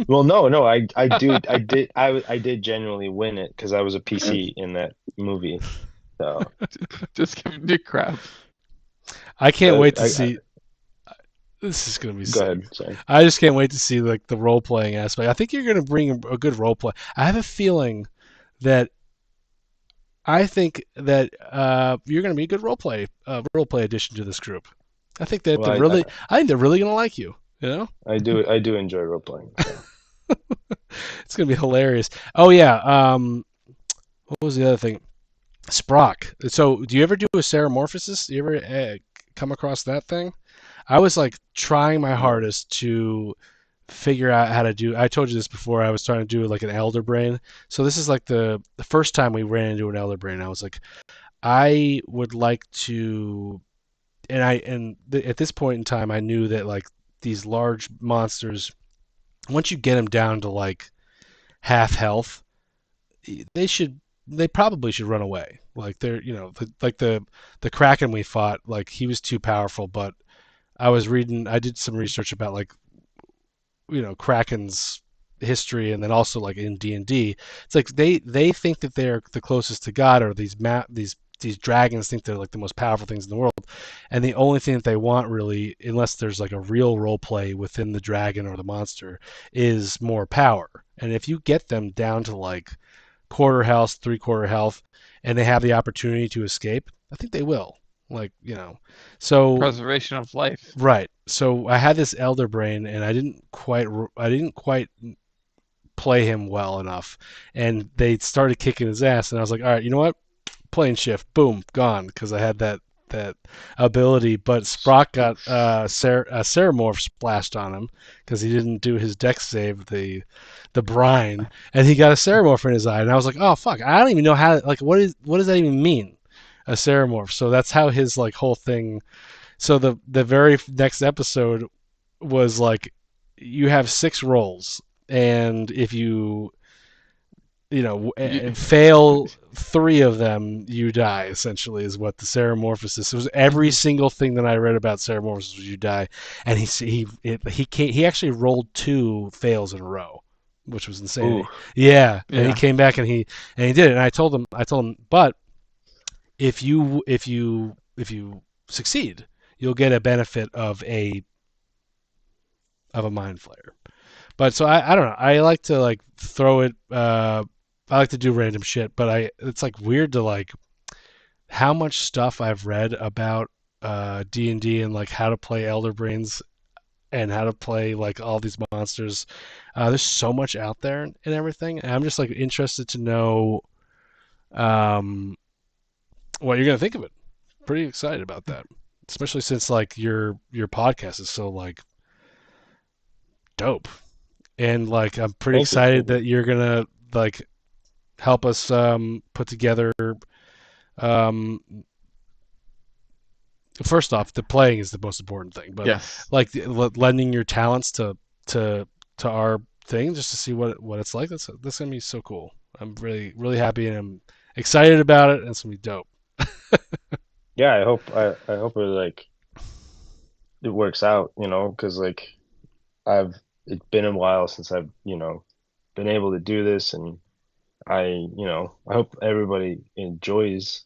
well, no, I did genuinely win it because I was a PC in that movie. So Just giving you crap. I can't wait to I see. This is gonna be go sick. ahead. Sorry. I just can't wait to see like the role playing aspect. I think you're gonna bring a good role play. I have a feeling that you're gonna be a good role play addition to this group. I think that Well, I think they're really gonna like you. You know, I do enjoy role playing. So. it's gonna be hilarious. Oh yeah. What was the other thing? Sprock. So, do you ever do a Ceramorphosis? Do you ever come across that thing? I was like trying my No. hardest to figure out how to do. I told you this before. I was trying to do like an Elder Brain. So this is like the first time we ran into an Elder Brain. I was like, I would like to, at this point in time, I knew that like these large monsters, once you get them down to like half health, they should they probably should run away. Like they're like the Kraken we fought, like he was too powerful. But I did some research about like Kraken's history, and then also like in D&D, it's like they think that they're the closest to God, or these dragons think they're like the most powerful things in the world, and the only thing that they want really, unless there's like a real role play within the dragon or the monster, is more power. And if you get them down to like quarter health, three-quarter health, and they have the opportunity to escape, I think they will. Like, so Preservation of life. right. So I had this Elder Brain, and I didn't quite play him well enough, and they started kicking his ass, and I was like, all right, you know what? Plane shift, boom, gone, because I had that ability. But Sprock got Ceramorph splashed on him because he didn't do his dex save, the brine, and he got a Ceramorph in his eye, and I was like, oh fuck, I don't even know how, like, what does that even mean, a Ceramorph? So that's how his like whole thing. So the very next episode was like, you have 6 rolls, and if you fail 3 of them, you die. Essentially, is what the Ceramorphosis. It was every single thing that I read about Ceramorphosis was you die, and he actually rolled 2 fails in a row, which was insane. Ooh. Yeah, and Yeah. he came back and he did it. And I told him, but if you succeed, you'll get a benefit of a mind flayer. But so I don't know. I like to like throw it. I like to do random shit, but it's like weird to like how much stuff I've read about D&D and like how to play Elder Brains and how to play like all these monsters. There's so much out there and everything. And I'm just like interested to know what you're gonna think of it. Pretty excited about that, especially since like your podcast is so like dope, and like I'm pretty Thank you. excited that you're gonna like help us put together. Um, First off, the playing is the most important thing, but Yes. like lending your talents to our thing just to see what it's like. That's gonna be so cool. I'm really happy, and I'm excited about it, and it's gonna be dope. Yeah, I hope it like it works out, because like it's been a while since I've, been able to do this, and I hope everybody enjoys,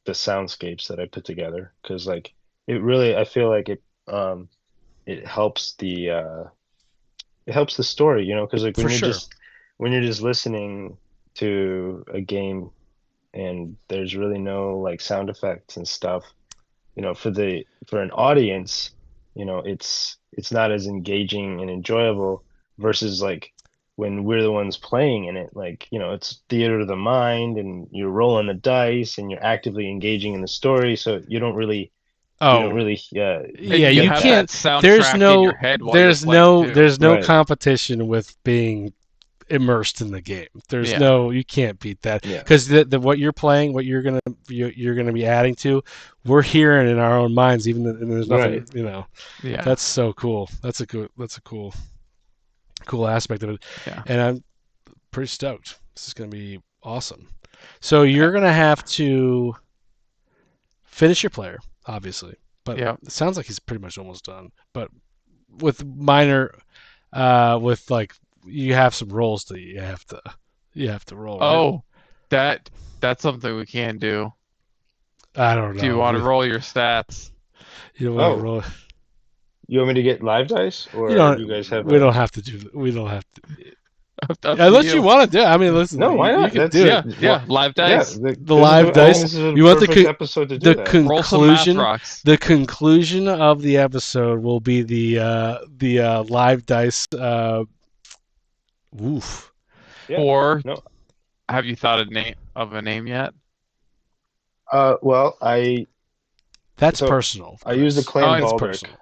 the soundscapes that I put together, because like I feel like it helps the story, because like For sure. when you're just listening to a game and there's really no like sound effects and stuff, for an audience, it's not as engaging and enjoyable versus like when we're the ones playing in it, like, it's theater of the mind and you're rolling the dice and you're actively engaging in the story, so you don't really Oh, yeah. yeah, You you have can't. that There's soundtrack in no, your head while you're playing, too. there's no Right. competition with being immersed in the game. There's Yeah. you can't beat that, Yeah. because the what you're playing, what you're gonna be adding to, we're hearing in our own minds, even and there's nothing, Right. Yeah. That's so cool. That's a cool aspect of it, Yeah. and I'm pretty stoked. This is gonna be Awesome. So you're gonna have to finish your player, obviously, but Yep. it sounds like he's pretty much almost done. But with minor, with like you have some rolls that you have to roll. Right? Oh, that's something we can do. I don't know. Do you want to roll your stats? You don't want to Oh. roll. You want me to get live dice, or You don't. you guys have? We don't have to do. We don't have to. Up to Unless you want to do it. I mean, listen. No, why you not? can That's do Yeah, it. yeah, live dice. The live dice. This is a You want the perfect episode to do the that. Roll some math conclusion. rocks. The conclusion of the episode will be the live dice. Woof. Yeah, Or no. have you thought of a name yet? Well, I That's So, personal. I use the Chris. clan That's Baldur. personal.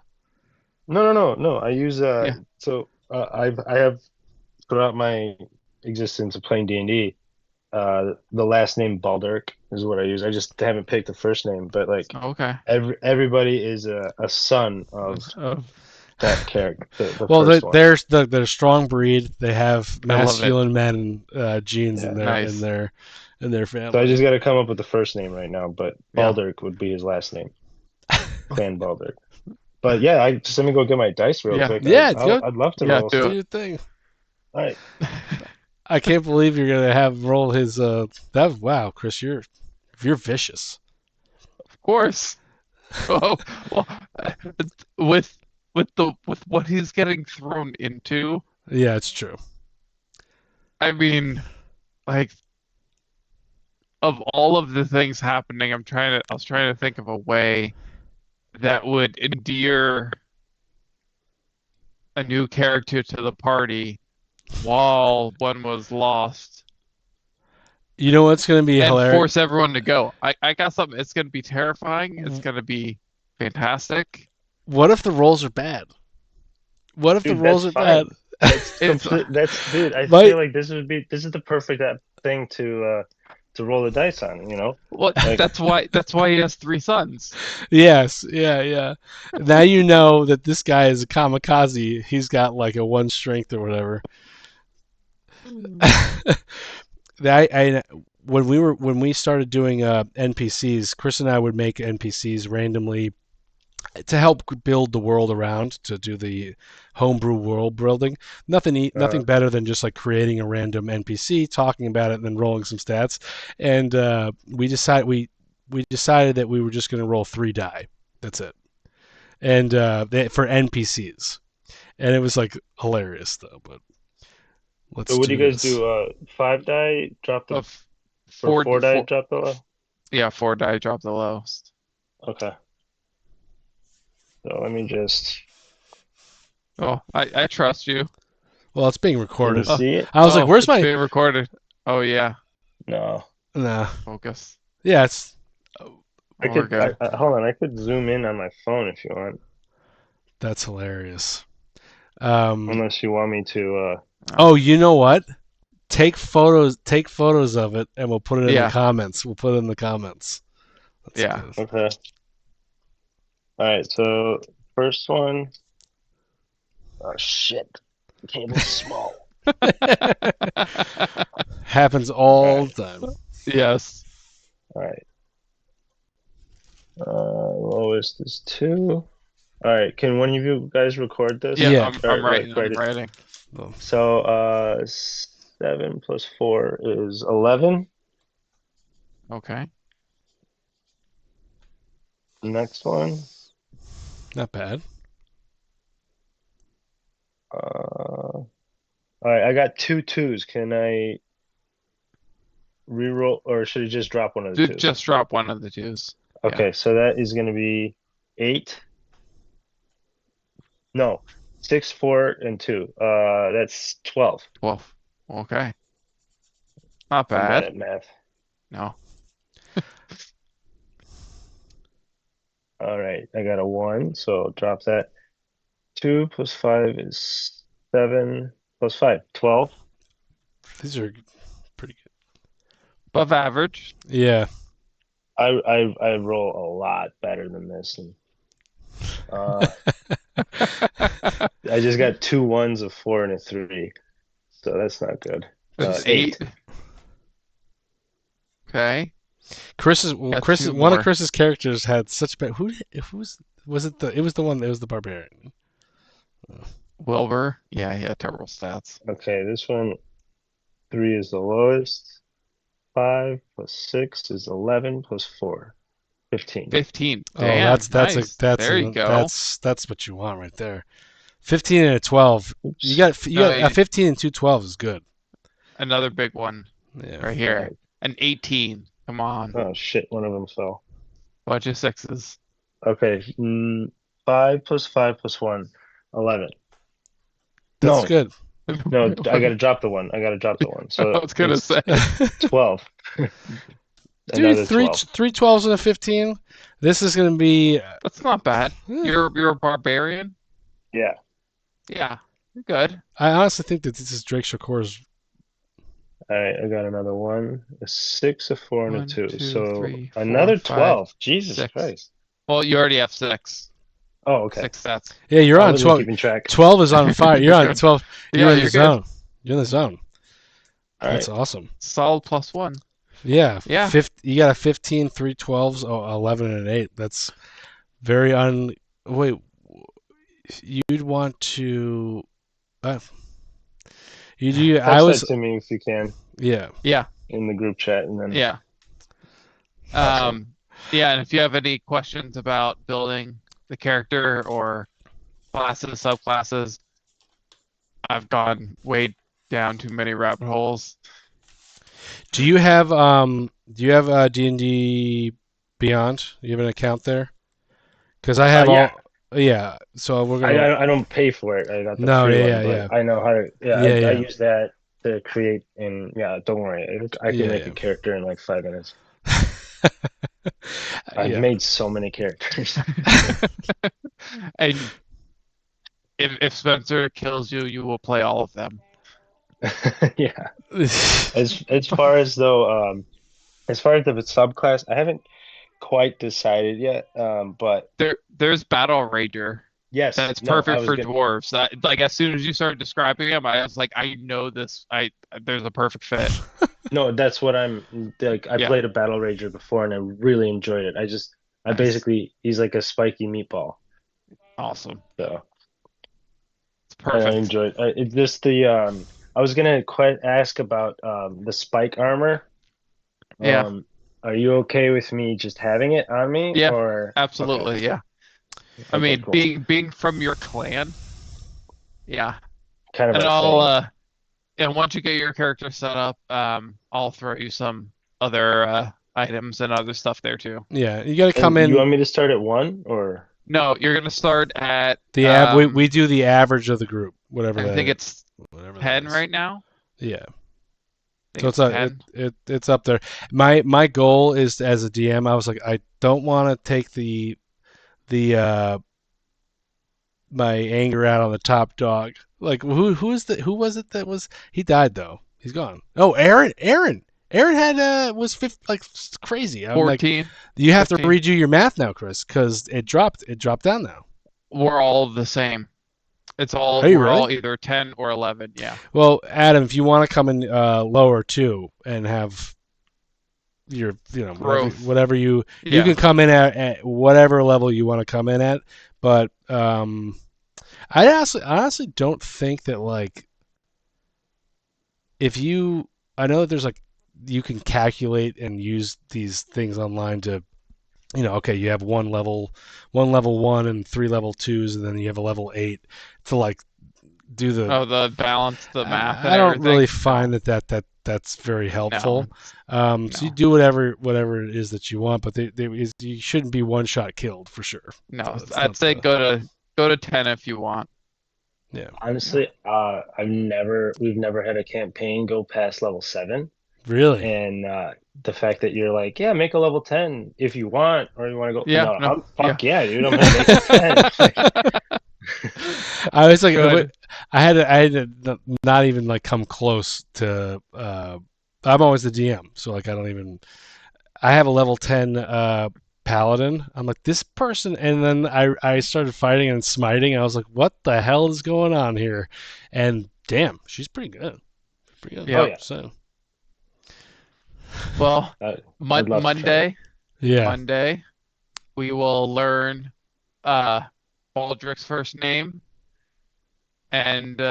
No. I use Yeah. So I have throughout my existence of playing D&D, the last name Baldur is what I use. I just haven't picked the first name, but like Okay. everybody is a son of that character. The Well, first one. they're a strong breed. They have I love it. masculine men genes in Yeah. Nice. their family. So I just got to come up with the first name right now, but Yeah. Baldur would be his last name. Clan Baldur. But yeah, let me go get my dice real Yeah. quick. Yeah, I'd love to Yeah, roll. do Do it. your thing. All right. I can't believe you're gonna have roll his. Wow, Chris, you're vicious. Of course. Oh, well, with what he's getting thrown into, Yeah, it's true. I mean, like, of all of the things happening, I was trying to think of a way that would endear a new character to the party while one was lost You know what's gonna be and hilarious? force everyone to go. I got something. It's going to be terrifying. It's going to be fantastic. What if the rolls are bad? What if the Dude, rolls are that's bad? fine. That's It's- dude. I My- feel like this is the perfect thing to roll the dice on. You know. Well, Like- that's why he has three sons. Yes, yeah. Now you know that this guy is a kamikaze. He's got like a one strength or whatever. When we started doing NPCs, Chris and I would make NPCs randomly to help build the world around, to do the homebrew world building. Nothing better than just like creating a random NPC, talking about it, and then rolling some stats. And we decided that we were just going to roll 3 die. That's it. And for NPCs, and it was like hilarious though. But let's. So what do you guys this. do? 5 die, drop the Of or 4 die, four- drop the low. yeah, 4 die drop the lowest. Okay. So let me just Oh, I trust you. Well, it's being can you recorded. see it. I was like, "Where's it's my?" being recorded? Oh yeah, No. Nah. focus. Yeah, it's. We're good. Hold on. I could zoom in on my phone if you want, That's hilarious. unless you want me to. Oh, you know what? Take photos of it, and we'll put it in Yeah. the comments. We'll put it in the comments. That's Yeah. good. Okay. All right. So first one. Oh shit! The table's small. Happens all the time. Yes. All right. Lowest is 2. All right. Can one of you guys record this? Yeah, Yeah. I'm Or, writing. write I'm it. writing. So 7 plus 4 is 11. Okay. Next one. Not bad. All right. I got 2 2s. Can I reroll, or should I just drop one of the 2s? Just drop one of the 2s. Okay. So that is going to be 8. No, 6, 4, and 2. That's 12. 12. Okay. Not I'm bad bad. at math. No. All right, I got a 1, so drop that. 2 plus 5 is 7 plus 5, 12. These are pretty good. Above average. Yeah. I roll a lot better than this. And, I just got 2 1s, a 4, and a 3, so that's not good. It's 8. Okay. Chris's Got Chris's two one of more. Chris's characters had such bad. Was it the? It was the one that was the barbarian. Wilbur. Yeah, he had terrible stats. Okay, this one, 3 is the lowest. 5 plus 6 is 11 plus 4, 15. 15. Oh, Damn, nice. There you go. that's what you want right there. 15 and a 12. You got No, a 15 and 2 12s is good. Another big one Yeah. right here. An 18. Come on. Oh shit, one of them fell. Bunch of sixes. Okay, 5 plus 5 plus 1, 11. That's No, good. no, I gotta drop the one. So I was gonna it's say. 12. Dude, Another three 12. 12s and a 15. This is gonna be. That's not bad. You're a barbarian? Yeah. Yeah. You're good. I honestly think that this is Drake Shakur's. All right, I got another 1, a 6, a 4, and a 1, 2. 2, So 3, 4, another 5, 12. Jesus 6. Christ. Well, you already have 6. Oh, okay. 6 stats. Yeah, you're I on wasn't 12. keeping track. 12 is on fire. You're on 12. You're Yeah, in the you're good. zone. You're in the zone. All That's right. awesome. Solid +1. Yeah. Yeah. You got a 15, 3 12s, 11, and an 8. That's very Wait. You'd want to. You do. Text I was. that to me if you can Yeah. Yeah. in the group chat, and then Yeah. Awesome. Yeah, and if you have any questions about building the character or classes, subclasses, I've gone way down too many rabbit holes. Do you have D&D Beyond? You have an account there? Because I have yeah. Yeah. So we're gonna. I don't pay for it. I got the No, free yeah, one, yeah, but I know how to. Yeah, Yeah, I yeah. use that to create. And yeah, don't worry, I can Yeah, make yeah. a character in like 5 minutes. I've Yeah. made so many characters. And if Spencer kills you, you will play all of them. Yeah. As far as though, as far as the subclass, I haven't quite decided yet. But There's Battle Rager. yes, That's no, I perfect was for gonna- dwarves. Like as soon as you started describing him, I was like, I know this. There's a perfect fit. No, that's what I'm like. I Yeah. played a Battle Rager before, and I really enjoyed it. I Nice. basically, he's like a spiky meatball. Awesome. So It's I perfect. enjoyed. It's just the I was gonna ask about the spike armor. Yeah. Are you okay with me just having it on me? Yeah, Or Absolutely, okay. yeah. I Okay, mean, cool. being from your clan, yeah. Kind of And a I'll thing. and once you get your character set up, I'll throw you some other items and other stuff there too. Yeah. You got to And come in. you want me to start at 1 or? No, you're gonna start at We do the average of the group, whatever I that think is, it's whatever that 10 is. right now. Yeah. I So think it's it's 10. it's up there. My goal is as a DM, I was like, I don't want to take the my anger out on the top dog. Like who was it that was he died though? He's gone. Oh, Aaron had was like crazy. I'm like, 14. you have to 15. redo your math now, Chris, because it dropped down now. We're all the same. It's all Are you we're all really? either 10 or 11. Yeah. Well, Adam, if you want to come in lower too and have your Growth. whatever you Yeah. can come in at whatever level you want to come in at, but I honestly don't think that like if you I know that there's like you can calculate and use these things online to okay, you have one level 1 and 3 level 2s, and then you have a level 8 to like do the Oh, the balance, the math, and I don't everything. really find that's very helpful. No. So you do whatever it is that you want, but you shouldn't be one shot killed for sure. No, So it's I'd not say the- go to 10 if you want. Yeah, Honestly, we've never had a campaign go past level 7. really. And the fact that you're like, yeah, make a level 10 if you want, or you want to go. Yeah, No, no, fuck yeah, dude, I'm gonna make it 10. I was like, Good. I had to not even like come close to. I'm always the DM, so like I don't even. I have a level 10 paladin. I'm like this person, and then I started fighting and smiting. I was like, what the hell is going on here? And damn, she's pretty good. Pretty good. Yeah. Oh, yeah. So. Well, I'd love to try it. Monday, Yeah. Monday, we will learn Baldric's first name and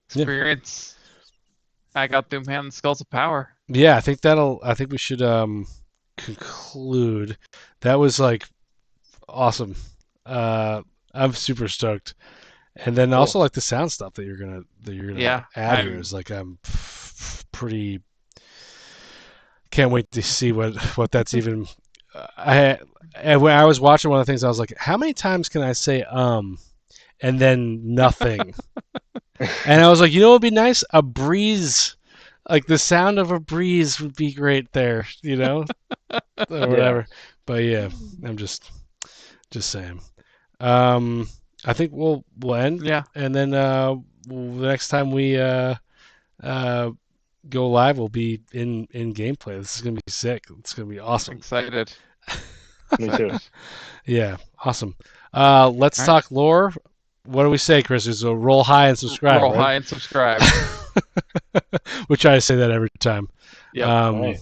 experience I got Doomhand and Skulls of Power. Yeah, I think we should conclude. That was like awesome. I'm super stoked. And then Cool. also like the sound stuff that you're gonna Yeah, add here I'm- is like I'm pretty can't wait to see what that's even. And when I was watching one of the things, I was like, how many times can I say and then nothing? And I was like, you know what would be nice? A breeze. Like the sound of a breeze would be great there, you know? Or whatever. But yeah, I'm just saying. I think we'll end, Yeah, and then the next time we go live, we'll be in gameplay. This is gonna be sick. It's gonna be awesome. excited. Me too. Yeah, awesome. Let's All right. talk lore. What do we say, Chris? Is a roll high and subscribe. Roll right? high and subscribe. We try to say that every time. Yep. Um, All right.